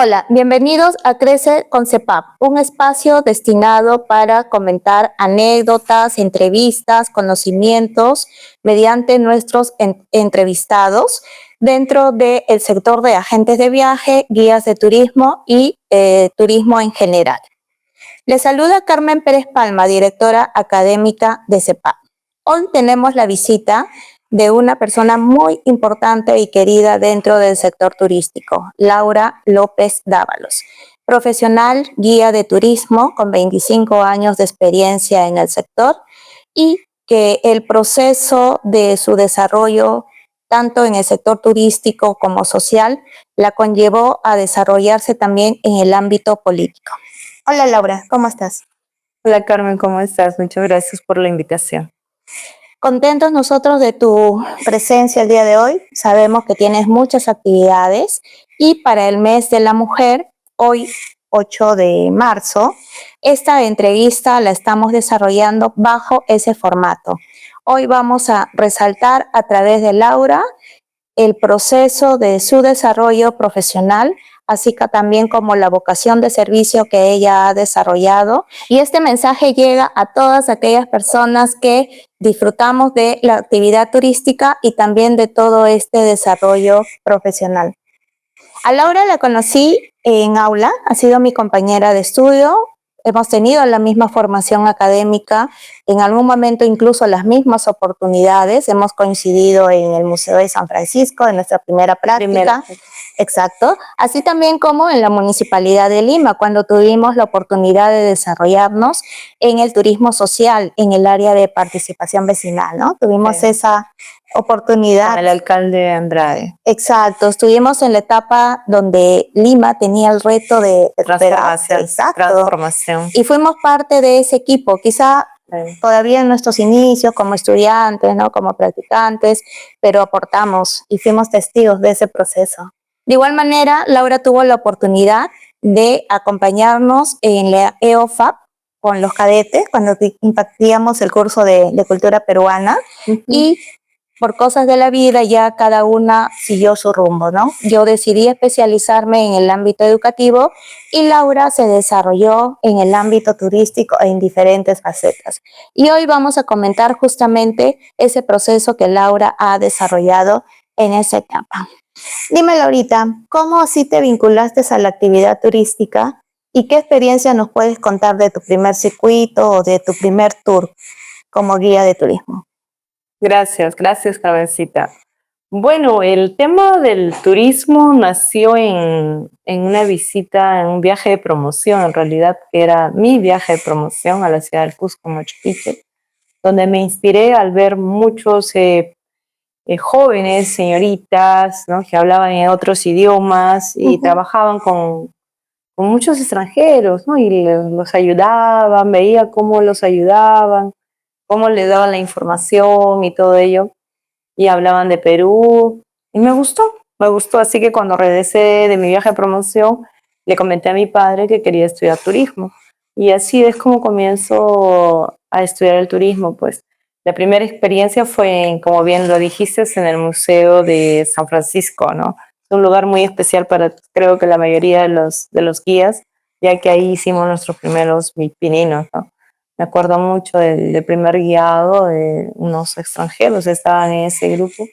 Hola, bienvenidos a Crece con CEPAP, un espacio destinado para comentar anécdotas, entrevistas, conocimientos mediante nuestros entrevistados dentro del sector de agentes de viaje, guías de turismo y turismo en general. Les saluda Carmen Pérez Palma, directora académica de CEPAP. Hoy tenemos la visita de una persona muy importante y querida dentro del sector turístico, Laura López Dávalos, profesional guía de turismo con 25 años de experiencia en el sector y que el proceso de su desarrollo, tanto en el sector turístico como social, la conllevó a desarrollarse también en el ámbito político. Hola Laura, ¿cómo estás? Hola Carmen, ¿cómo estás? Muchas gracias por la invitación. Contentos nosotros de tu presencia el día de hoy. Sabemos que tienes muchas actividades y para el mes de la mujer, hoy 8 de marzo, esta entrevista la estamos desarrollando bajo ese formato. Hoy vamos a resaltar a través de Laura el proceso de su desarrollo profesional, así que también como la vocación de servicio que ella ha desarrollado. Y este mensaje llega a todas aquellas personas que disfrutamos de la actividad turística y también de todo este desarrollo profesional. A Laura la conocí en aula, ha sido mi compañera de estudio. Hemos tenido la misma formación académica, en algún momento incluso las mismas oportunidades. Hemos coincidido en el Museo de San Francisco, en nuestra primera práctica. Exacto. Así también como en la Municipalidad de Lima, cuando tuvimos la oportunidad de desarrollarnos en el turismo social, en el área de participación vecinal, ¿no? Tuvimos esa oportunidad. Con el alcalde Andrade. Exacto, estuvimos en la etapa donde Lima tenía el reto de transformación. Transformación. Y fuimos parte de ese equipo, quizá todavía en nuestros inicios como estudiantes, ¿no? Como practicantes, pero aportamos y fuimos testigos de ese proceso. De igual manera, Laura tuvo la oportunidad de acompañarnos en la EOFAP con los cadetes cuando impartíamos el curso de cultura peruana y por cosas de la vida ya cada una siguió su rumbo, ¿no? Yo decidí especializarme en el ámbito educativo y Laura se desarrolló en el ámbito turístico en diferentes facetas. Y hoy vamos a comentar justamente ese proceso que Laura ha desarrollado en esa etapa. Dime, Laurita, ¿cómo así te vinculaste a la actividad turística y qué experiencia nos puedes contar de tu primer circuito o de tu primer tour como guía de turismo? Gracias, Carmencita. Bueno, el tema del turismo nació en una visita, en un viaje de promoción, en realidad era mi viaje de promoción a la ciudad del Cusco, Machu Picchu, donde me inspiré al ver muchos jóvenes, señoritas, ¿no? Que hablaban en otros idiomas y trabajaban con muchos extranjeros, ¿no? Y los ayudaban, veía cómo los ayudaban, cómo les daban la información y todo ello, y hablaban de Perú, y me gustó, así que cuando regresé de mi viaje de promoción, le comenté a mi padre que quería estudiar turismo, y así es como comienzo a estudiar el turismo, pues. La primera experiencia fue, como bien lo dijiste, en el Museo de San Francisco, ¿no? Es un lugar muy especial para, creo que la mayoría de los guías, ya que ahí hicimos nuestros primeros pininos, ¿no? Me acuerdo mucho del primer guiado de unos extranjeros, estaban en ese grupo,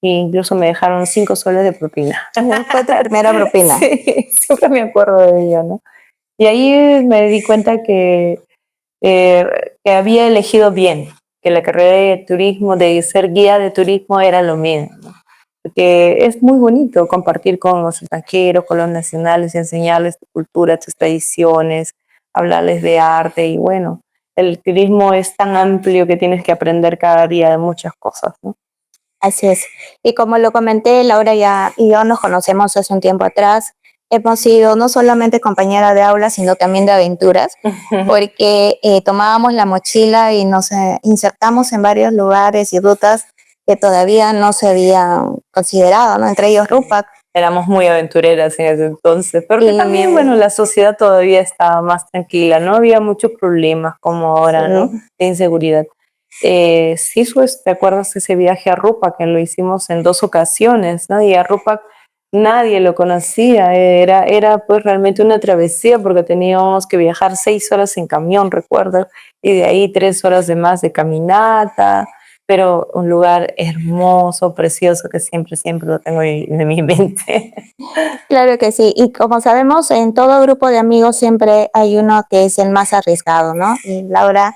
e incluso me dejaron 5 soles de propina. ¿Fue tu primera propina? Sí, siempre me acuerdo de ello, ¿no? Y ahí me di cuenta que había elegido bien, que la carrera de turismo, de ser guía de turismo, era lo mío, ¿no? Porque es muy bonito compartir con los extranjeros, con los nacionales, y enseñarles tu cultura, tus tradiciones, hablarles de arte, y bueno, el turismo es tan amplio que tienes que aprender cada día de muchas cosas, ¿no? Así es. Y como lo comenté, Laura y yo nos conocemos hace un tiempo atrás. Hemos sido no solamente compañera de aula, sino también de aventuras, porque tomábamos la mochila y nos insertamos en varios lugares y rutas que todavía no se habían considerado, ¿no? Entre ellos Rupac. Éramos muy aventureras en ese entonces, pero que también, bueno, la sociedad todavía estaba más tranquila, no había muchos problemas como ahora, ¿no? De inseguridad. Sí, ¿te acuerdas de ese viaje a Rupac que lo hicimos en 2 ocasiones, ¿no? Y a Rupac nadie lo conocía, era pues realmente una travesía porque teníamos que viajar 6 horas en camión, recuerdo, y de ahí 3 horas de más de caminata, pero un lugar hermoso, precioso, que siempre, siempre lo tengo en mi mente. Claro que sí, y como sabemos, en todo grupo de amigos siempre hay uno que es el más arriesgado, ¿no? Y Laura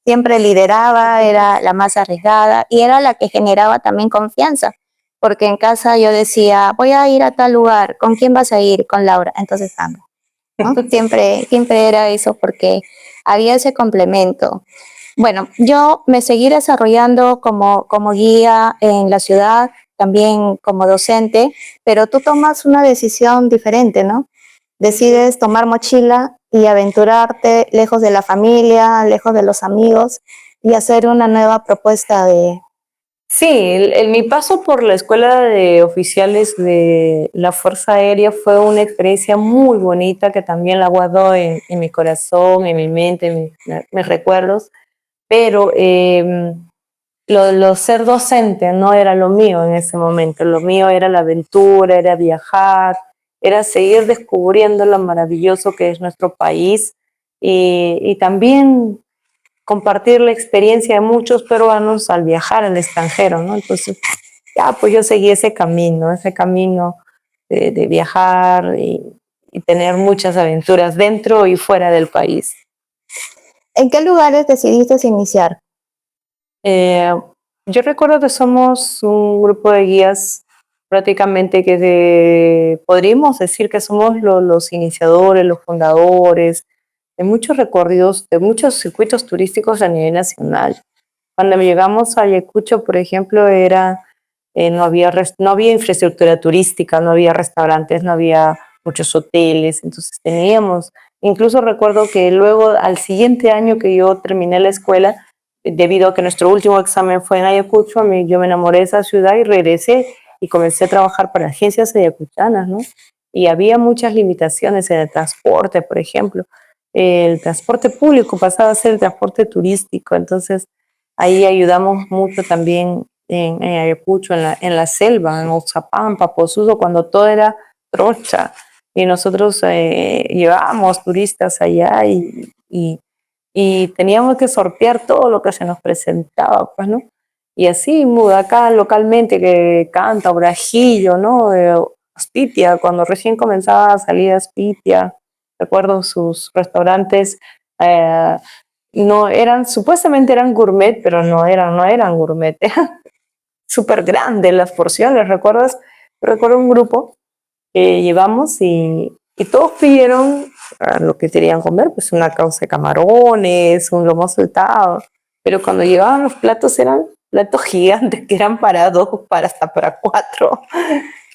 siempre lideraba, era la más arriesgada y era la que generaba también confianza, porque en casa yo decía, voy a ir a tal lugar, ¿con quién vas a ir? Con Laura, entonces vamos, ¿no? Siempre era eso porque había ese complemento. Bueno, yo me seguí desarrollando como guía en la ciudad, también como docente, pero tú tomas una decisión diferente, ¿no? Decides tomar mochila y aventurarte lejos de la familia, lejos de los amigos y hacer una nueva propuesta de... Sí, mi paso por la escuela de oficiales de la Fuerza Aérea fue una experiencia muy bonita que también la guardo en mi corazón, en mi mente, en mis recuerdos, pero lo ser docente no era lo mío en ese momento, lo mío era la aventura, era viajar, era seguir descubriendo lo maravilloso que es nuestro país y también compartir la experiencia de muchos peruanos al viajar al extranjero, ¿no? Entonces, ya, pues yo seguí ese camino de viajar y tener muchas aventuras dentro y fuera del país. ¿En qué lugares decidiste iniciar? Eh, yo recuerdo que somos un grupo de guías prácticamente podríamos decir que somos los iniciadores, los fundadores de muchos recorridos, de muchos circuitos turísticos a nivel nacional. Cuando llegamos a Ayacucho, por ejemplo, no había infraestructura turística, no había restaurantes, no había muchos hoteles, entonces incluso recuerdo que luego al siguiente año que yo terminé la escuela, debido a que nuestro último examen fue en Ayacucho, yo me enamoré de esa ciudad y regresé y comencé a trabajar para agencias ayacuchanas, ¿no? Y había muchas limitaciones en el transporte, por ejemplo. El transporte público pasaba a ser el transporte turístico, entonces ahí ayudamos mucho también en Ayacucho, en la selva, en Oxapampa, Posuso, cuando todo era trocha. Y nosotros llevábamos turistas allá y teníamos que sortear todo lo que se nos presentaba, pues, ¿no? Y así, acá localmente, que canta, Brajillo, ¿no? Aspitia, cuando recién comenzaba a salir Aspitia, recuerdo sus restaurantes, eh, no eran, supuestamente eran gourmet, pero no eran gourmet, eran súper grandes las porciones, ¿recuerdas? Recuerdo un grupo que llevamos y todos pidieron lo que querían comer, pues una causa de camarones, un lomo saltado, pero cuando llegaban los platos eran platos gigantes que eran para dos, hasta para cuatro.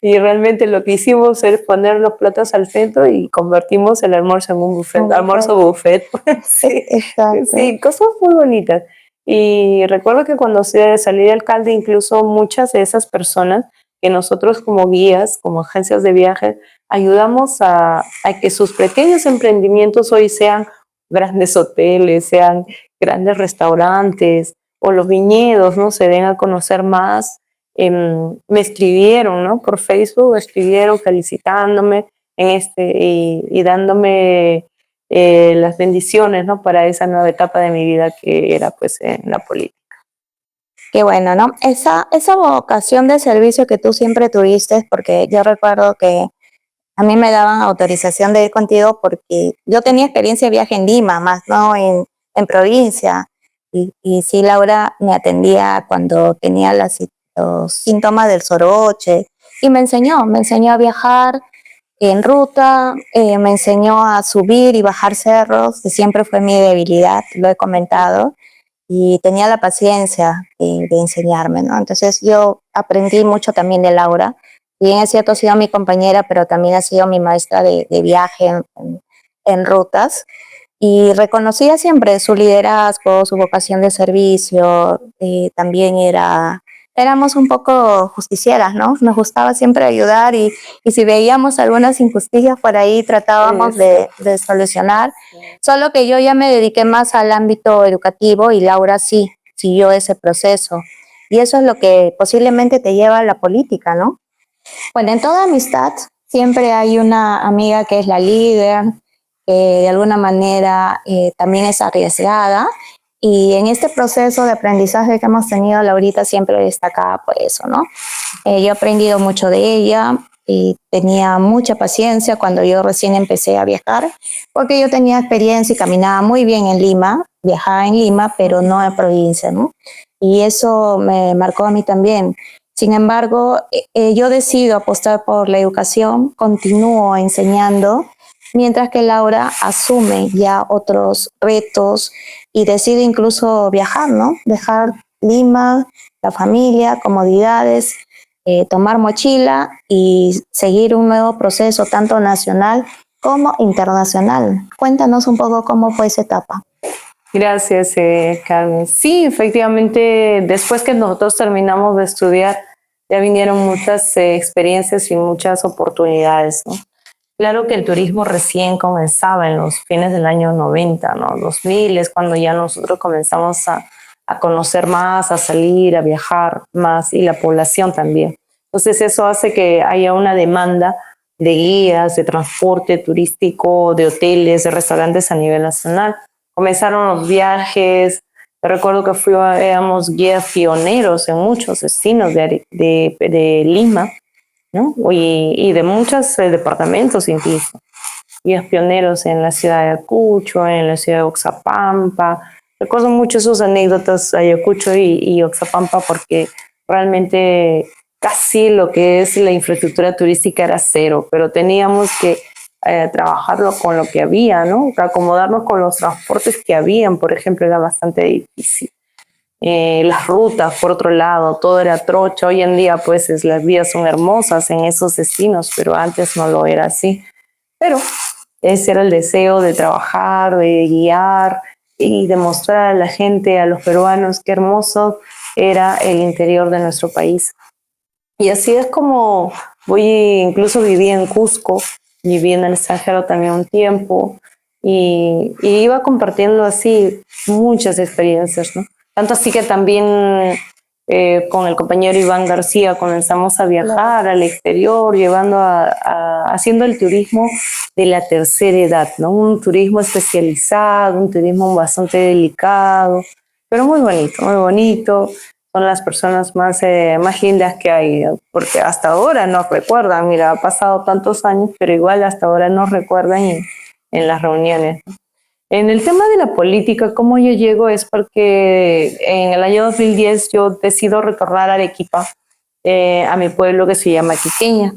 Y realmente lo que hicimos es poner los platos al centro y convertimos el almuerzo en un buffet, almuerzo buffet. Sí, Exacto. sí, cosas muy bonitas. Y recuerdo que cuando salí de alcalde, incluso muchas de esas personas que nosotros como guías, como agencias de viaje, ayudamos a que sus pequeños emprendimientos hoy sean grandes hoteles, sean grandes restaurantes o los viñedos, ¿no? Se den a conocer más. Me escribieron, ¿no? Por Facebook, escribieron felicitándome y dándome las bendiciones, ¿no? Para esa nueva etapa de mi vida que era pues en la política. Qué bueno, ¿no? Esa vocación de servicio que tú siempre tuviste, porque yo recuerdo que a mí me daban autorización de ir contigo porque yo tenía experiencia de viaje en Lima, más no en provincia. Y sí, Laura me atendía cuando tenía los síntomas del soroche y me enseñó a viajar en ruta, me enseñó a subir y bajar cerros, que siempre fue mi debilidad, lo he comentado, y tenía la paciencia de enseñarme, ¿no? Entonces yo aprendí mucho también de Laura. Bien es cierto, ha sido mi compañera, pero también ha sido mi maestra de viaje en rutas. Y reconocía siempre su liderazgo, su vocación de servicio. También éramos un poco justicieras, ¿no? Nos gustaba siempre ayudar y si veíamos algunas injusticias por ahí tratábamos de solucionar. Solo que yo ya me dediqué más al ámbito educativo y Laura sí siguió ese proceso. Y eso es lo que posiblemente te lleva a la política, ¿no? Bueno, en toda amistad siempre hay una amiga que es la líder, que de alguna manera también es arriesgada. Y en este proceso de aprendizaje que hemos tenido, Laurita siempre destacaba por eso, ¿no? Yo he aprendido mucho de ella y tenía mucha paciencia cuando yo recién empecé a viajar, porque yo tenía experiencia y caminaba muy bien en Lima, viajaba en Lima, pero no en provincia, ¿no? Y eso me marcó a mí también. Sin embargo, yo decido apostar por la educación, continúo enseñando, mientras que Laura asume ya otros retos y decide incluso viajar, ¿no? Dejar Lima, la familia, comodidades, tomar mochila y seguir un nuevo proceso tanto nacional como internacional. Cuéntanos un poco cómo fue esa etapa. Gracias, Carmen. Sí, efectivamente, después que nosotros terminamos de estudiar, ya vinieron muchas experiencias y muchas oportunidades, ¿no? Claro que el turismo recién comenzaba en los fines del año 90, ¿no? 2000 es cuando ya nosotros comenzamos a conocer más, a salir, a viajar más y la población también. Entonces eso hace que haya una demanda de guías, de transporte turístico, de hoteles, de restaurantes a nivel nacional. Comenzaron los viajes. Yo recuerdo que éramos guías pioneros en muchos destinos de Lima, ¿no? Y de muchos departamentos incluso. Guías pioneros en la ciudad de Ayacucho, en la ciudad de Oxapampa. Recuerdo mucho sus anécdotas de Ayacucho y Oxapampa porque realmente casi lo que es la infraestructura turística era cero, pero teníamos que trabajarlo con lo que había, ¿no? Acomodarnos con los transportes que habían, por ejemplo, era bastante difícil. Las rutas, por otro lado, todo era trocha. Hoy en día, pues, las vías son hermosas en esos destinos, pero antes no lo era así. Pero ese era el deseo de trabajar, de guiar y demostrar a la gente, a los peruanos, qué hermoso era el interior de nuestro país. Y así es como incluso viví en Cusco, viví en el extranjero también un tiempo y iba compartiendo así muchas experiencias, ¿no? Tanto así que también con el compañero Iván García comenzamos a viajar al exterior, haciendo el turismo de la tercera edad, ¿no? Un turismo especializado, un turismo bastante delicado, pero muy bonito, muy bonito. Son las personas más lindas que hay, porque hasta ahora no recuerdan, mira, ha pasado tantos años, pero igual hasta ahora no recuerdan en las reuniones. En el tema de la política, cómo yo llego es porque en el año 2010 yo decido retornar a Arequipa, a mi pueblo que se llama Quiqueña,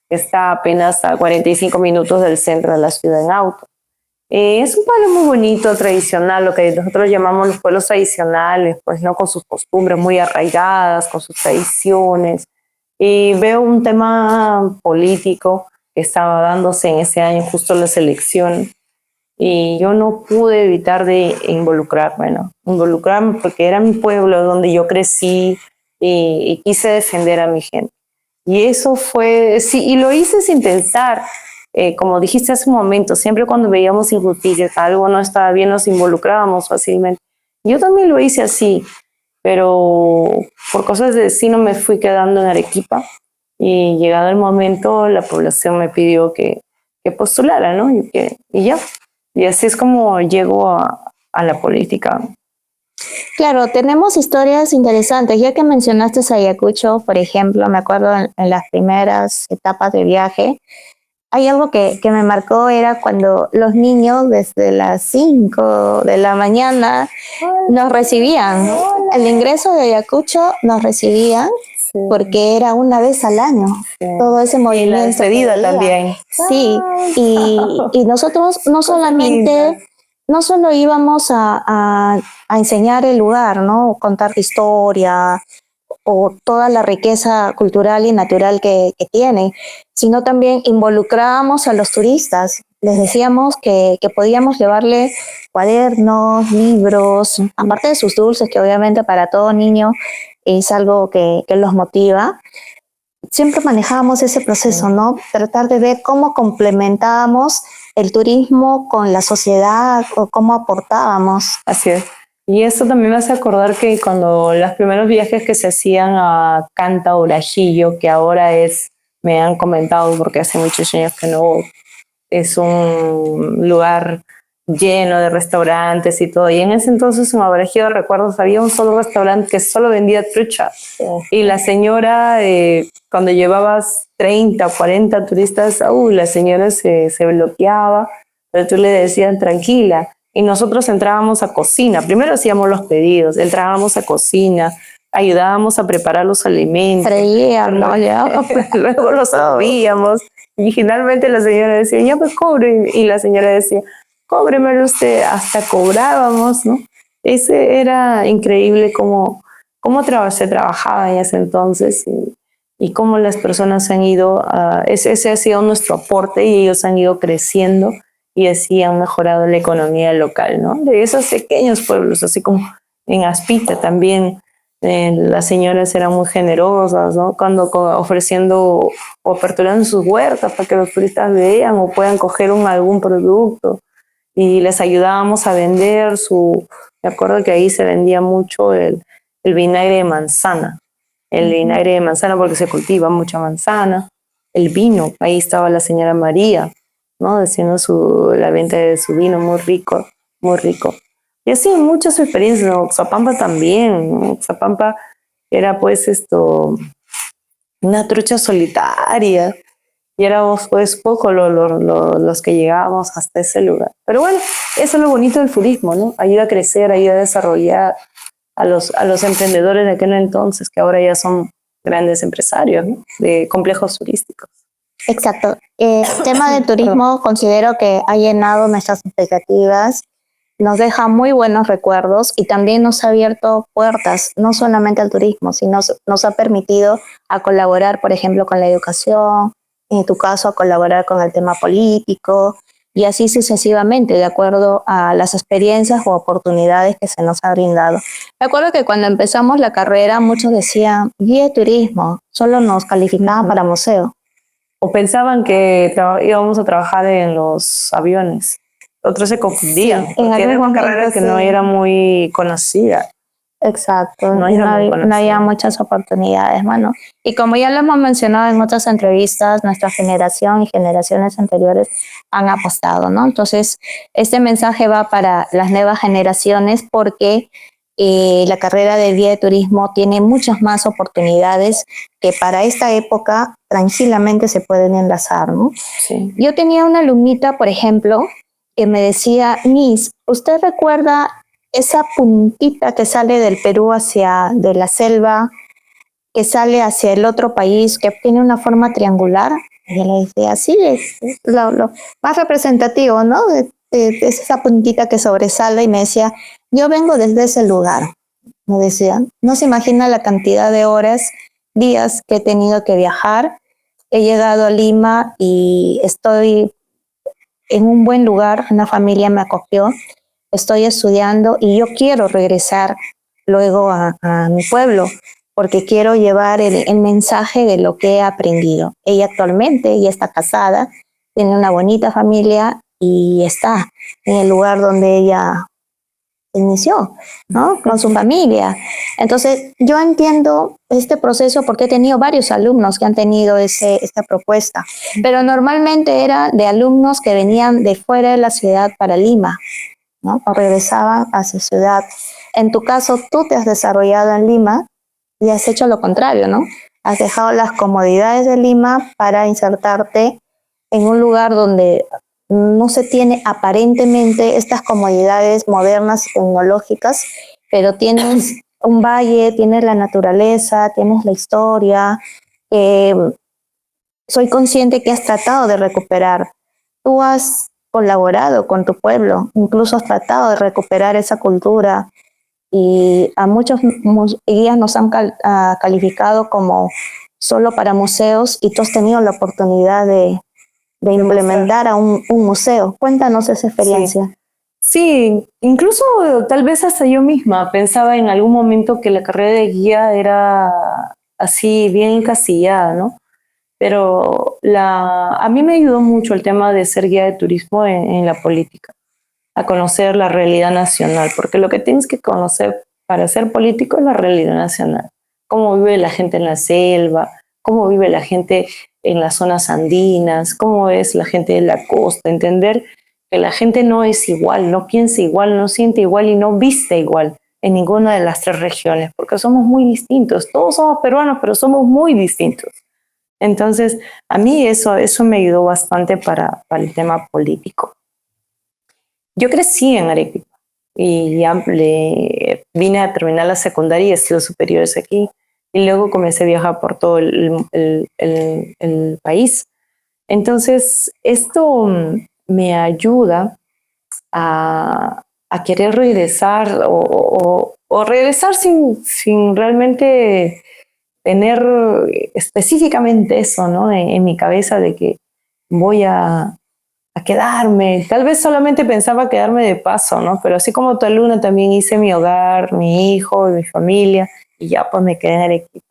que está apenas a 45 minutos del centro de la ciudad en auto. Es un pueblo muy bonito, tradicional, lo que nosotros llamamos los pueblos tradicionales, pues no, con sus costumbres muy arraigadas, con sus tradiciones. Y veo un tema político que estaba dándose en ese año, justo las elecciones, y yo no pude evitar de involucrarme porque era mi pueblo donde yo crecí y quise defender a mi gente. Y eso fue, sí, y lo hice sin pensar. Como dijiste hace un momento, siempre cuando veíamos injusticias, algo no estaba bien, nos involucrábamos fácilmente. Yo también lo hice así, pero por cosas de destino me fui quedando en Arequipa y llegado el momento la población me pidió que postulara, ¿no? Y ya. Y así es como llego a la política. Claro, tenemos historias interesantes. Ya que mencionaste Ayacucho, por ejemplo, me acuerdo en las primeras etapas de viaje, hay algo que me marcó, era cuando los niños desde las 5 de la mañana nos recibían. El ingreso de Ayacucho nos recibían porque era una vez al año. Sí. Todo ese movimiento. Y la despedida también. Sí, y nosotros no solamente, no solo íbamos a enseñar el lugar, ¿no? Contar historia o toda la riqueza cultural y natural que tiene, sino también involucrábamos a los turistas. Les decíamos que podíamos llevarle cuadernos, libros, aparte de sus dulces, que obviamente para todo niño es algo que los motiva. Siempre manejábamos ese proceso, ¿no? Tratar de ver cómo complementábamos el turismo con la sociedad o cómo aportábamos. Así es. Y eso también me hace acordar que cuando los primeros viajes que se hacían a Canta, Urajillo, que ahora es me han comentado, porque hace muchos años que no, es un lugar lleno de restaurantes y todo. Y en ese entonces, en Abrejido de Recuerdos, había un solo restaurante que solo vendía trucha. Y la señora, cuando llevabas 30 o 40 turistas, la señora se bloqueaba, pero tú le decías tranquila. Y nosotros entrábamos a cocina. Primero hacíamos los pedidos, entrábamos a cocina, ayudábamos a preparar los alimentos. Freíamos, ya. Luego los servíamos. Y finalmente la señora decía, ya pues cobre. Y la señora decía, cóbremelo usted. Hasta cobrábamos, ¿no? Ese era increíble cómo se trabajaba en ese entonces y cómo las personas han ido, ese ha sido nuestro aporte y ellos han ido creciendo y así han mejorado la economía local, ¿no? De esos pequeños pueblos, así como en Aspita también. Las señoras eran muy generosas, ¿no? Cuando ofreciendo o aperturando sus huertas para que los turistas vean o puedan coger algún producto y les ayudábamos a vender me acuerdo que ahí se vendía mucho el vinagre de manzana, porque se cultiva mucha manzana, el vino, ahí estaba la señora María, ¿no? Haciendo la venta de su vino muy rico, muy rico. Y así muchas experiencias, ¿no? Oxapampa también, ¿no? Oxapampa era pues una trucha solitaria y éramos pues poco los que llegábamos hasta ese lugar. Pero bueno, eso es lo bonito del turismo, ¿no? Ayuda a crecer, ayuda a desarrollar a los emprendedores de aquel entonces, que ahora ya son grandes empresarios, ¿no? De complejos turísticos. Exacto. El tema del turismo considero que ha llenado nuestras expectativas, nos deja muy buenos recuerdos y también nos ha abierto puertas, no solamente al turismo, sino nos ha permitido a colaborar, por ejemplo, con la educación, en tu caso, a colaborar con el tema político y así sucesivamente, de acuerdo a las experiencias o oportunidades que se nos ha brindado. Me acuerdo que cuando empezamos la carrera, muchos decían, guía de turismo, solo nos calificaban para museo. O pensaban que íbamos a trabajar en los aviones. Otros se confundían, Sí, porque era una carrera que no era muy conocida. Exacto, no había muchas oportunidades, mano. Y como ya lo hemos mencionado en otras entrevistas, nuestra generación y generaciones anteriores han apostado, ¿no? Entonces, este mensaje va para las nuevas generaciones porque la carrera de guía de turismo tiene muchas más oportunidades que para esta época tranquilamente se pueden enlazar, ¿no? Sí. Yo tenía una alumnita, por ejemplo, que me decía, Miss, ¿usted recuerda esa puntita que sale del Perú de la selva, que sale hacia el otro país, que tiene una forma triangular? Y yo le decía, sí, es lo más representativo, ¿no? Es esa puntita que sobresale y me decía, yo vengo desde ese lugar. Me decía, no se imagina la cantidad de horas, días que he tenido que viajar. He llegado a Lima y estoy en un buen lugar, una familia me acogió, estoy estudiando y yo quiero regresar luego a mi pueblo porque quiero llevar el mensaje de lo que he aprendido. Ella actualmente ya está casada, tiene una bonita familia y está en el lugar donde ella inició, ¿no? Con su familia. Entonces, yo entiendo este proceso porque he tenido varios alumnos que han tenido esta propuesta, pero normalmente era de alumnos que venían de fuera de la ciudad para Lima, ¿no? O regresaban a su ciudad. En tu caso, tú te has desarrollado en Lima y has hecho lo contrario, ¿no? Has dejado las comodidades de Lima para insertarte en un lugar donde no se tiene aparentemente estas comodidades modernas, tecnológicas, pero tienes un valle, tienes la naturaleza, tienes la historia. Soy consciente que has tratado de recuperar. Tú has colaborado con tu pueblo, incluso has tratado de recuperar esa cultura y a muchos guías nos han calificado como solo para museos y tú has tenido la oportunidad de implementar a un museo. Cuéntanos esa experiencia. Sí, incluso tal vez hasta yo misma pensaba en algún momento que la carrera de guía era así bien encasillada, ¿no? Pero a mí me ayudó mucho el tema de ser guía de turismo en la política, a conocer la realidad nacional, porque lo que tienes que conocer para ser político es la realidad nacional, cómo vive la gente en la selva, cómo vive la gente en las zonas andinas, cómo es la gente de la costa, entender que la gente no es igual, no piensa igual, no siente igual y no viste igual en ninguna de las tres regiones, porque somos muy distintos. Todos somos peruanos, pero somos muy distintos. Entonces, a mí eso me ayudó bastante para el tema político. Yo crecí en Arequipa y ya vine a terminar la secundaria y estudios superiores aquí, y luego comencé a viajar por todo el país. Entonces, esto me ayuda a querer regresar o regresar sin realmente tener específicamente eso, ¿no? En mi cabeza de que voy a quedarme. Tal vez solamente pensaba quedarme de paso, ¿no? Pero así como tu alumna también hice mi hogar, mi hijo, mi familia, y ya pues me quedé en Arequipa.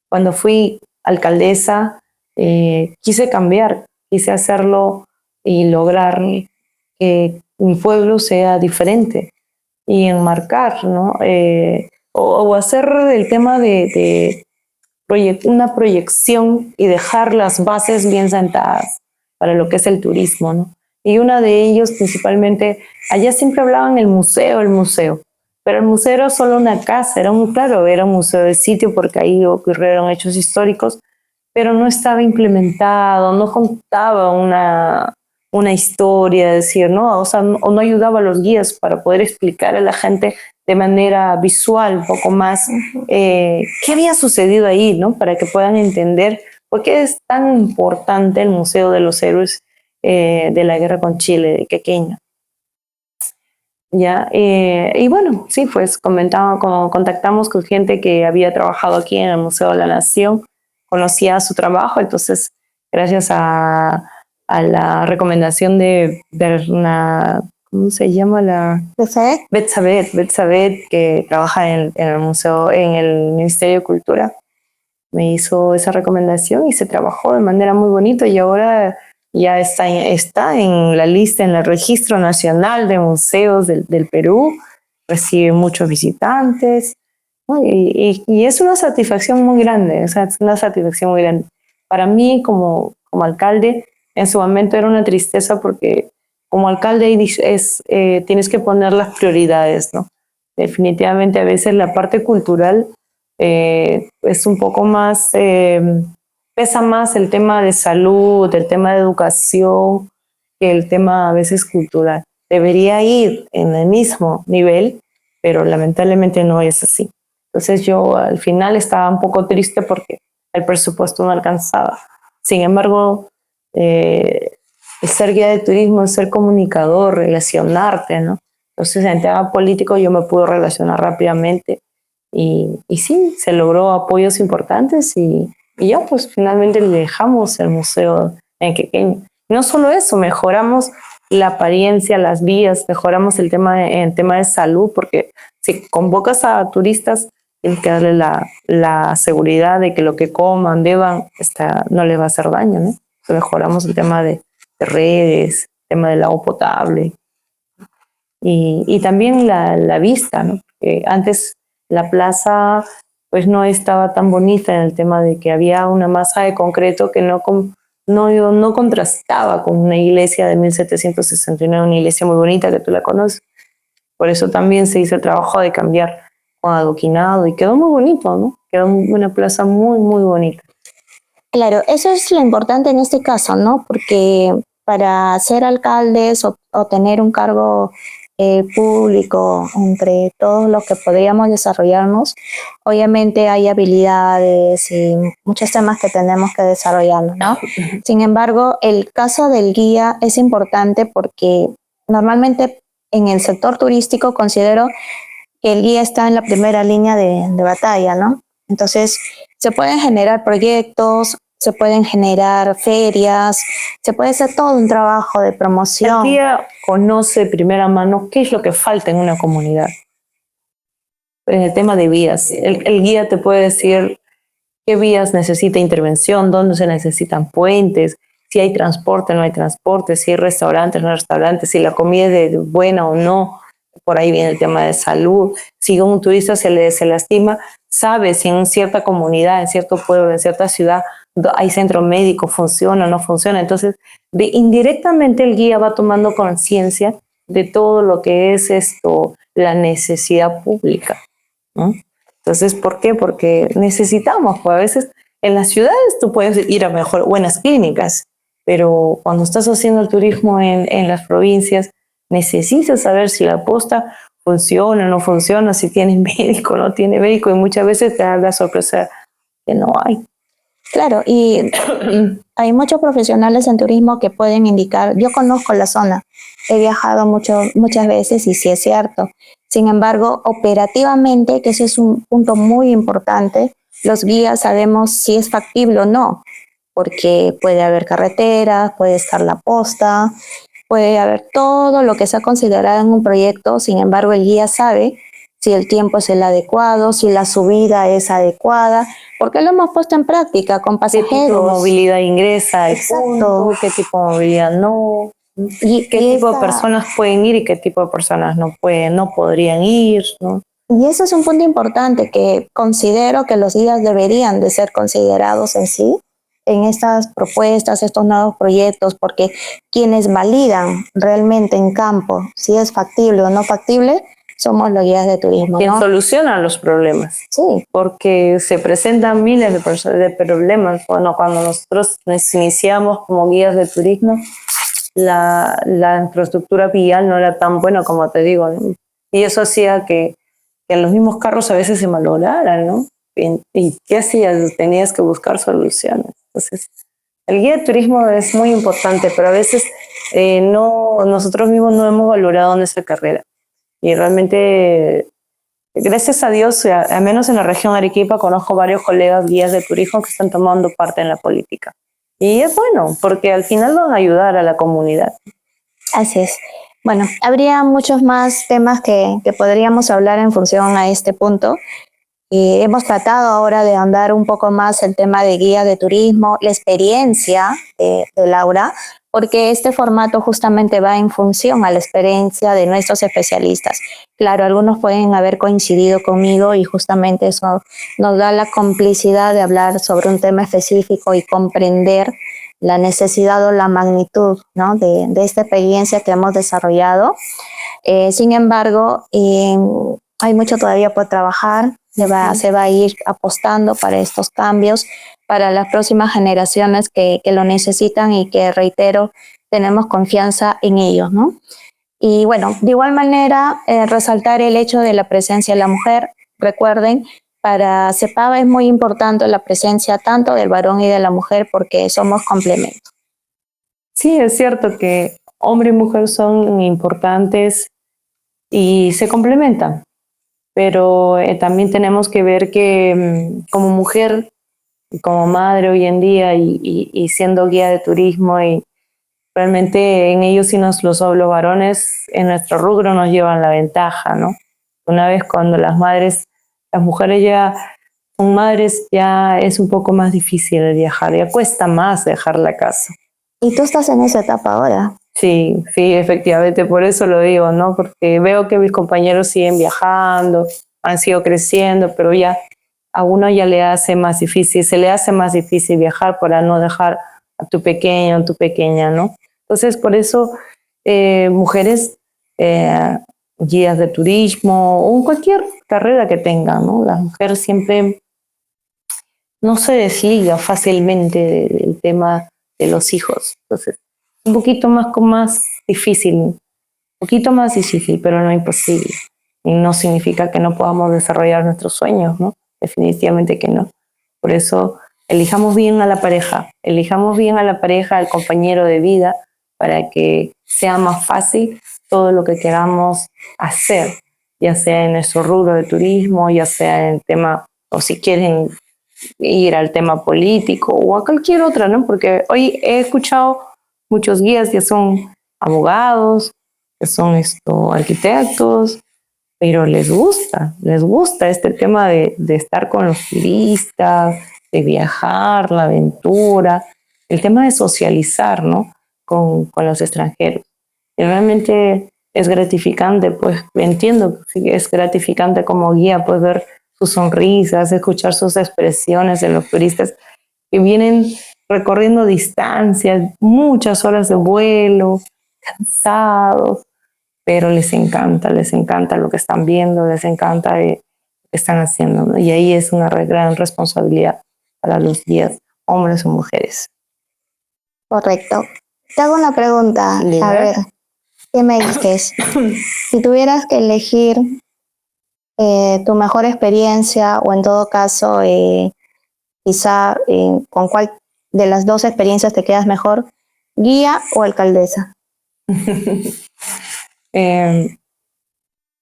Cuando fui alcaldesa, quise cambiar, quise hacerlo y lograr que mi pueblo sea diferente y enmarcar, ¿no? O hacer el tema de una proyección y dejar las bases bien sentadas para lo que es el turismo, ¿no? Y una de ellos principalmente, allá siempre hablaban el museo, pero el museo era solo una casa, era un museo de sitio porque ahí ocurrieron hechos históricos, pero no estaba implementado, no contaba una historia, decir, ¿no? O sea, o no ayudaba a los guías para poder explicar a la gente de manera visual, un poco más, qué había sucedido ahí, ¿no? Para que puedan entender por qué es tan importante el Museo de los Héroes de la Guerra con Chile, de Quequeño. ¿Ya? Y bueno, sí, pues contactamos con gente que había trabajado aquí en el Museo de la Nación, conocía su trabajo, entonces gracias a la recomendación de ¿cómo se llama? Betsabet, que trabaja en el museo, en el Ministerio de Cultura, me hizo esa recomendación y se trabajó de manera muy bonita y ahora ya está en la lista, en el Registro Nacional de Museos del Perú, recibe muchos visitantes, ¿no? Y es una satisfacción muy grande, o sea, es una satisfacción muy grande. Para mí, como alcalde, en su momento era una tristeza porque como alcalde tienes que poner las prioridades, ¿no? Definitivamente a veces la parte cultural es un poco más, pesa más el tema de salud, el tema de educación, que el tema a veces cultural. Debería ir en el mismo nivel, pero lamentablemente no es así. Entonces yo al final estaba un poco triste porque el presupuesto no alcanzaba. Sin embargo, ser guía de turismo, ser comunicador, relacionarte, ¿no? Entonces en el tema político yo me pude relacionar rápidamente y sí, se logró apoyos importantes y ya pues finalmente le dejamos el museo en Quequeño. No solo eso, mejoramos la apariencia, las vías, mejoramos el tema de salud, porque si convocas a turistas, tienes que darle la seguridad de que lo que coman, beban, no les va a hacer daño, ¿no? Entonces mejoramos el tema de redes, el tema del agua potable y también la vista, ¿no? Porque antes la plaza pues no estaba tan bonita en el tema de que había una masa de concreto que no contrastaba con una iglesia de 1769, una iglesia muy bonita que tú la conoces. Por eso también se hizo el trabajo de cambiar con adoquinado y quedó muy bonito, ¿no? Quedó una plaza muy, muy bonita. Claro, eso es lo importante en este caso, ¿no? Porque para ser alcaldes o tener un cargo público entre todos los que podríamos desarrollarnos, obviamente hay habilidades y muchos temas que tenemos que desarrollarnos, ¿no? Sin embargo, el caso del guía es importante porque normalmente en el sector turístico considero que el guía está en la primera línea de batalla, ¿no? Entonces, se pueden generar proyectos, se pueden generar ferias, se puede hacer todo un trabajo de promoción. El guía conoce de primera mano qué es lo que falta en una comunidad. En el tema de vías, el guía te puede decir qué vías necesita intervención, dónde se necesitan puentes, si hay transporte, no hay transporte, si hay restaurantes, no hay restaurantes, si la comida es buena o no. por ahí viene el tema de salud. Si a un turista se lastima, sabe si en cierta comunidad, en cierto pueblo, en cierta ciudad hay centro médico, funciona o no funciona. Entonces, indirectamente el guía va tomando conciencia de todo lo que es la necesidad pública, ¿no? Entonces, ¿por qué? Porque necesitamos, pues a veces en las ciudades tú puedes ir a mejor buenas clínicas, pero cuando estás haciendo el turismo en las provincias, necesitas saber si la posta funciona o no funciona, si tiene médico o no tiene médico, y muchas veces te da la sorpresa que no hay. Claro, y hay muchos profesionales en turismo que pueden indicar, yo conozco la zona, he viajado muchas veces y sí es cierto. Sin embargo, operativamente, que ese es un punto muy importante, los guías sabemos si es factible o no, porque puede haber carreteras, puede estar la posta, puede haber todo lo que sea considerado en un proyecto. Sin embargo, el guía sabe si el tiempo es el adecuado, si la subida es adecuada, porque lo hemos puesto en práctica con ¿Qué tipo de pasajeros. movilidad ingresa? Exacto. ¿Qué tipo de movilidad no? ¿Qué tipo de personas pueden ir y qué tipo de personas no pueden, no podrían ir, ¿no? Y ese es un punto importante que considero que los guías deberían de ser considerados en sí, en estas propuestas, estos nuevos proyectos, porque quienes validan realmente en campo si es factible o no factible, somos los guías de turismo, Quien ¿no? soluciona los problemas. Sí. Porque se presentan miles de problemas. Bueno, cuando nosotros nos iniciamos como guías de turismo, la infraestructura vial no era tan buena como te digo, ¿no? Y eso hacía que los mismos carros a veces se malograran, ¿no? ¿Y qué hacías? Tenías que buscar soluciones. Entonces, el guía de turismo es muy importante, pero a veces nosotros mismos no hemos valorado nuestra carrera. Y realmente, gracias a Dios, al menos en la región Arequipa, conozco varios colegas guías de turismo que están tomando parte en la política. Y es bueno, porque al final van a ayudar a la comunidad. Así es. Bueno, habría muchos más temas que podríamos hablar en función a este punto. Y hemos tratado ahora de andar un poco más el tema de guía de turismo, la experiencia de Laura, porque este formato justamente va en función a la experiencia de nuestros especialistas. Claro, algunos pueden haber coincidido conmigo y justamente eso nos da la complicidad de hablar sobre un tema específico y comprender la necesidad o la magnitud, ¿no?, de esta experiencia que hemos desarrollado. Sin embargo, hay mucho todavía por trabajar, se va a ir apostando para estos cambios, para las próximas generaciones que lo necesitan y que, reitero, tenemos confianza en ellos, ¿no? Y bueno, de igual manera, resaltar el hecho de la presencia de la mujer. Recuerden, para CEPAVA es muy importante la presencia tanto del varón y de la mujer porque somos complementos. Sí, es cierto que hombre y mujer son importantes y se complementan, pero también tenemos que ver que como mujer, como madre hoy en día y siendo guía de turismo, y realmente en ellos sí los varones en nuestro rubro nos llevan la ventaja, ¿no? Una vez cuando las mujeres ya son madres, ya es un poco más difícil el viajar, ya cuesta más dejar la casa. Y tú estás en esa etapa ahora. Sí, sí, efectivamente, por eso lo digo, ¿no? Porque veo que mis compañeros siguen viajando, han sido creciendo, pero ya a uno ya le hace más difícil, se le hace más difícil viajar para no dejar a tu pequeño, a tu pequeña, ¿no? Entonces, por eso, mujeres, guías de turismo o cualquier carrera que tengan, ¿no? Las mujeres siempre no se desliga fácilmente del tema de los hijos. Entonces, un poquito más difícil, pero no imposible. Y no significa que no podamos desarrollar nuestros sueños, ¿no? Definitivamente que no. Por eso, elijamos bien a la pareja, al compañero de vida, para que sea más fácil todo lo que queramos hacer, ya sea en nuestro rubro de turismo, ya sea en el tema, o si quieren ir al tema político o a cualquier otra, ¿no? Porque hoy he escuchado muchos guías que son abogados, que son arquitectos, pero les gusta este tema de estar con los turistas, de viajar, la aventura, el tema de socializar, ¿no? Con los extranjeros. Y realmente es gratificante, pues entiendo que es gratificante como guía, pues ver sus sonrisas, escuchar sus expresiones en los turistas que vienen recorriendo distancias, muchas horas de vuelo, cansados, pero les encanta lo que están viendo, les encanta lo que están haciendo, ¿no? Y ahí es una gran responsabilidad para los guías, hombres o mujeres. Correcto. Te hago una pregunta. A ver, ¿qué me dices? Si tuvieras que elegir tu mejor experiencia o en todo caso, quizá con cuál de las dos experiencias te quedas mejor, guía o alcaldesa.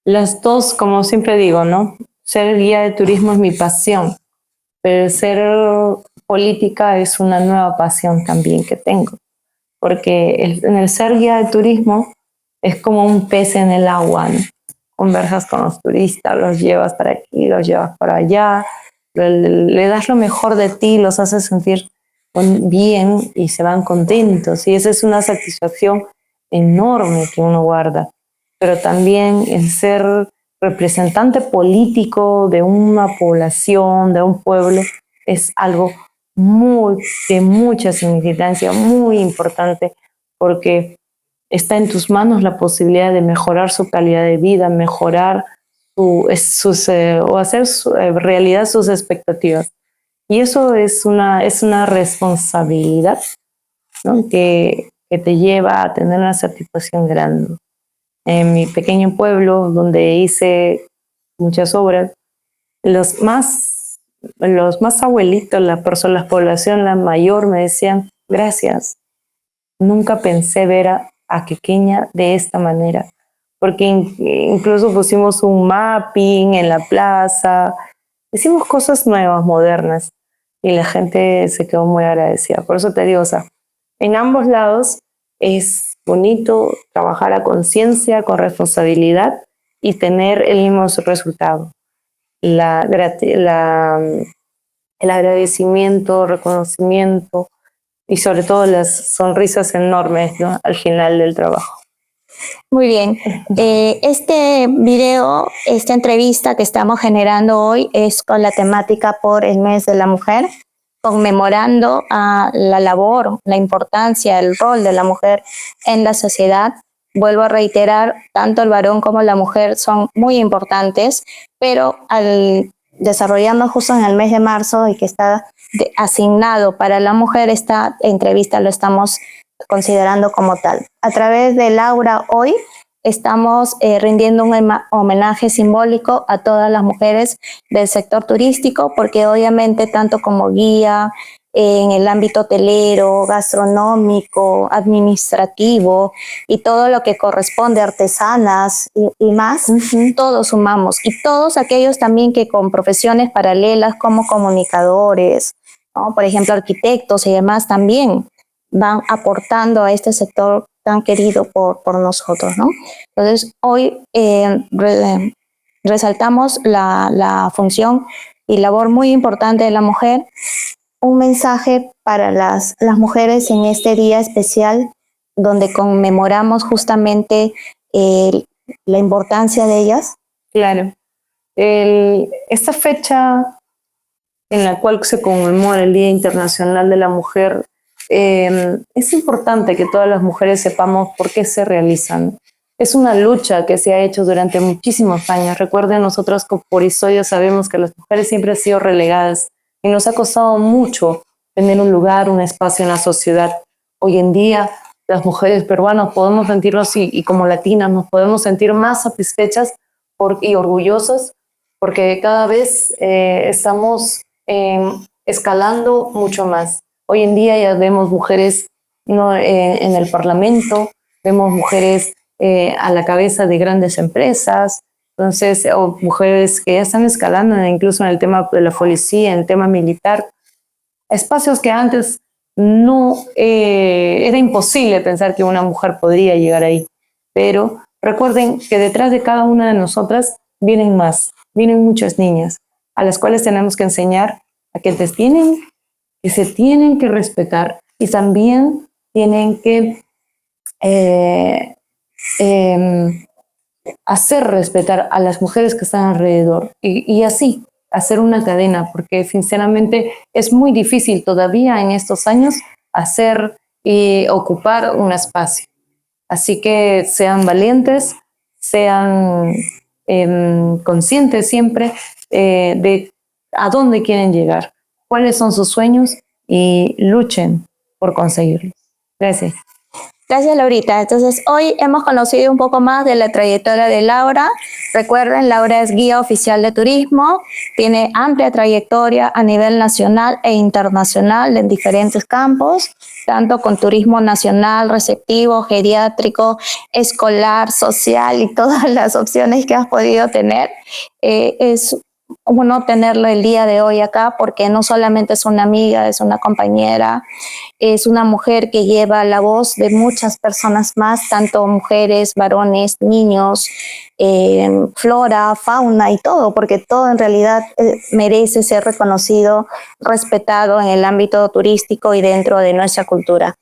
Las dos, como siempre digo, ¿no? Ser guía de turismo es mi pasión, pero ser política es una nueva pasión también que tengo, porque en el ser guía de turismo es como un pez en el agua, ¿no? Conversas con los turistas, los llevas para aquí, los llevas para allá, le das lo mejor de ti, los haces sentir bien y se van contentos. Y esa es una satisfacción enorme que uno guarda. Pero también el ser representante político de una población, de un pueblo, es algo de mucha significancia, muy importante, porque está en tus manos la posibilidad de mejorar su calidad de vida, mejorar o hacer realidad sus expectativas. Y eso es una responsabilidad, ¿no? que te lleva a tener una satisfacción grande. En mi pequeño pueblo, donde hice muchas obras, los más abuelitos, la población, la mayor, me decían, gracias. Nunca pensé ver a Quequeña de esta manera, porque incluso pusimos un mapping en la plaza, hicimos cosas nuevas, modernas, y la gente se quedó muy agradecida. Por eso te digo, o sea, en ambos lados es bonito trabajar a conciencia, con responsabilidad y tener el mismo resultado. El agradecimiento, reconocimiento y sobre todo las sonrisas enormes, ¿no? Al final del trabajo. Muy bien. Este video, esta entrevista que estamos generando hoy es con la temática por el mes de la mujer, conmemorando a la labor, la importancia, el rol de la mujer en la sociedad. Vuelvo a reiterar, tanto el varón como la mujer son muy importantes, pero al desarrollarnos justo en el mes de marzo y que está asignado para la mujer, esta entrevista lo estamos considerando como tal. A través de Laura hoy estamos rindiendo un homenaje simbólico a todas las mujeres del sector turístico, porque obviamente tanto como guía en el ámbito hotelero, gastronómico, administrativo y todo lo que corresponde, artesanas y más, todos sumamos. Y todos aquellos también que con profesiones paralelas como comunicadores, ¿no? Por ejemplo, arquitectos y demás también van aportando a este sector tan querido por nosotros, ¿no? Entonces, hoy resaltamos la función y labor muy importante de la mujer. Un mensaje para las mujeres en este día especial, donde conmemoramos justamente la importancia de ellas. Claro. Esta fecha en la cual se conmemora el Día Internacional de la Mujer, es importante que todas las mujeres sepamos por qué se realizan. Es una lucha que se ha hecho durante muchísimos años. Recuerden, nosotros por historia sabemos que las mujeres siempre han sido relegadas y nos ha costado mucho tener un lugar, un espacio en la sociedad. Hoy en día, las mujeres peruanas podemos sentirnos, y como latinas, nos podemos sentir más satisfechas y orgullosas porque cada vez estamos escalando mucho más. Hoy en día ya vemos mujeres, ¿no? En el Parlamento, vemos mujeres a la cabeza de grandes empresas, entonces, o mujeres que ya están escalando incluso en el tema de la policía, en el tema militar, espacios que antes no era imposible pensar que una mujer podría llegar ahí. Pero recuerden que detrás de cada una de nosotras vienen vienen muchas niñas a las cuales tenemos que enseñar a que se tienen que respetar y también tienen que hacer respetar a las mujeres que están alrededor y así hacer una cadena, porque sinceramente es muy difícil todavía en estos años hacer y ocupar un espacio. Así que sean valientes, sean conscientes siempre de a dónde quieren llegar, cuáles son sus sueños y luchen por conseguirlos. Gracias. Gracias, Laurita. Entonces, hoy hemos conocido un poco más de la trayectoria de Laura. Recuerden, Laura es guía oficial de turismo, tiene amplia trayectoria a nivel nacional e internacional en diferentes campos, tanto con turismo nacional, receptivo, geriátrico, escolar, social y todas las opciones que has podido tener. Es bueno tenerlo el día de hoy acá porque no solamente es una amiga, es una compañera, es una mujer que lleva la voz de muchas personas más, tanto mujeres, varones, niños, flora, fauna y todo, porque todo en realidad merece ser reconocido, respetado en el ámbito turístico y dentro de nuestra cultura.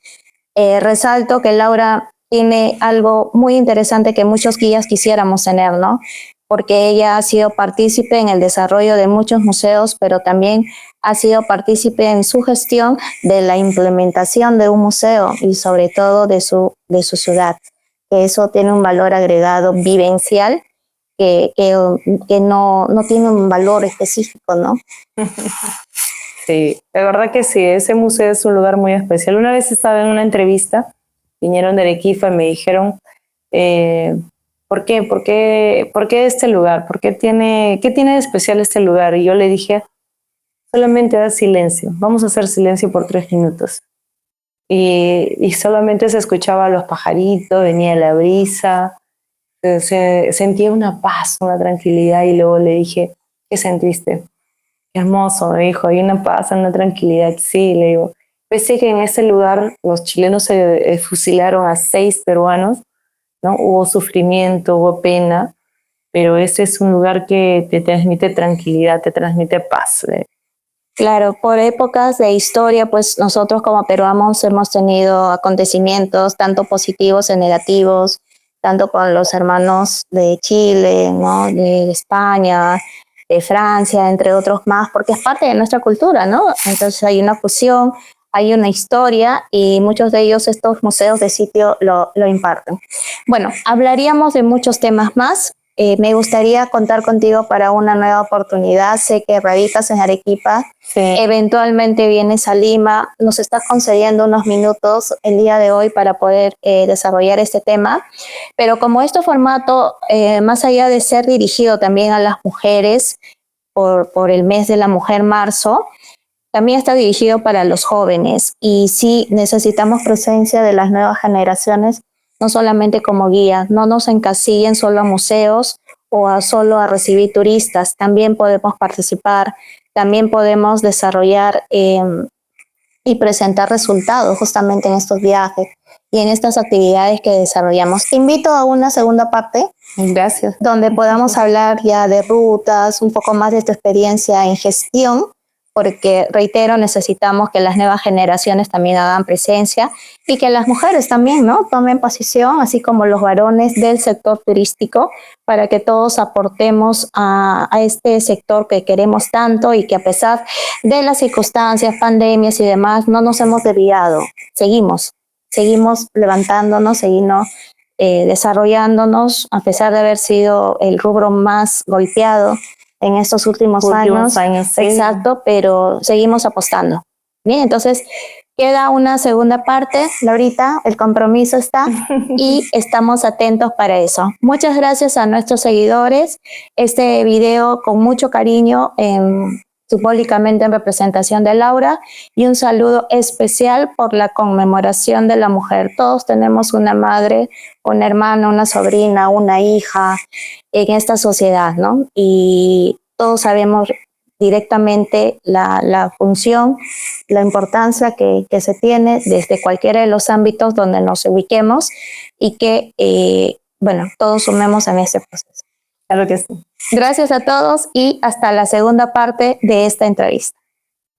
Resalto que Laura tiene algo muy interesante que muchos guías quisiéramos tener, ¿no? Porque ella ha sido partícipe en el desarrollo de muchos museos, pero también ha sido partícipe en su gestión de la implementación de un museo y sobre todo de su ciudad. Eso tiene un valor agregado vivencial que no tiene un valor específico, ¿no? Sí, de verdad que sí, ese museo es un lugar muy especial. Una vez estaba en una entrevista, vinieron de Arequipa y me dijeron, ¿por qué? ¿Por qué este lugar? ¿Qué tiene de especial este lugar? Y yo le dije, solamente da silencio, vamos a hacer silencio por 3 minutos. Y solamente se escuchaba a los pajaritos, venía la brisa, se sentía una paz, una tranquilidad y luego le dije, ¿qué sentiste? Qué hermoso, me dijo, hay una paz, una tranquilidad. Sí, le digo, pese que en ese lugar los chilenos se fusilaron a 6 peruanos, ¿no? Hubo sufrimiento, hubo pena, pero ese es un lugar que te transmite tranquilidad, te transmite paz. Claro, por épocas de historia, pues nosotros como peruanos hemos tenido acontecimientos tanto positivos y negativos, tanto con los hermanos de Chile, ¿no? De España, de Francia, entre otros más, porque es parte de nuestra cultura, ¿no? Entonces hay una fusión, hay una historia y muchos de ellos estos museos de sitio lo imparten. Bueno, hablaríamos de muchos temas más. Me gustaría contar contigo para una nueva oportunidad. Sé que raditas en Arequipa, Sí. Eventualmente vienes a Lima. Nos estás concediendo unos minutos el día de hoy para poder desarrollar este tema. Pero como este formato, más allá de ser dirigido también a las mujeres por el mes de la mujer marzo, también está dirigido para los jóvenes y sí necesitamos presencia de las nuevas generaciones, no solamente como guías, no nos encasillen solo a museos o solo a recibir turistas, también podemos participar, también podemos desarrollar y presentar resultados justamente en estos viajes y en estas actividades que desarrollamos. Te invito a una segunda parte. Gracias. Donde podamos hablar ya de rutas, un poco más de tu experiencia en gestión, porque reitero, necesitamos que las nuevas generaciones también hagan presencia y que las mujeres también, ¿no? Tomen posición, así como los varones del sector turístico, para que todos aportemos a este sector que queremos tanto y que a pesar de las circunstancias, pandemias y demás, no nos hemos desviado. Seguimos levantándonos, seguimos desarrollándonos, a pesar de haber sido el rubro más golpeado en estos últimos años. Sí. Exacto, pero seguimos apostando. Bien, entonces queda una segunda parte, Laurita, el compromiso está y estamos atentos para eso. Muchas gracias a nuestros seguidores. Este video con mucho cariño simbólicamente en representación de Laura y un saludo especial por la conmemoración de la mujer. Todos tenemos una madre, una hermana, una sobrina, una hija en esta sociedad, ¿no? Y todos sabemos directamente la función, la importancia que se tiene desde cualquiera de los ámbitos donde nos ubiquemos y que, bueno, todos sumemos en este proceso. Claro que sí. Gracias a todos y hasta la segunda parte de esta entrevista.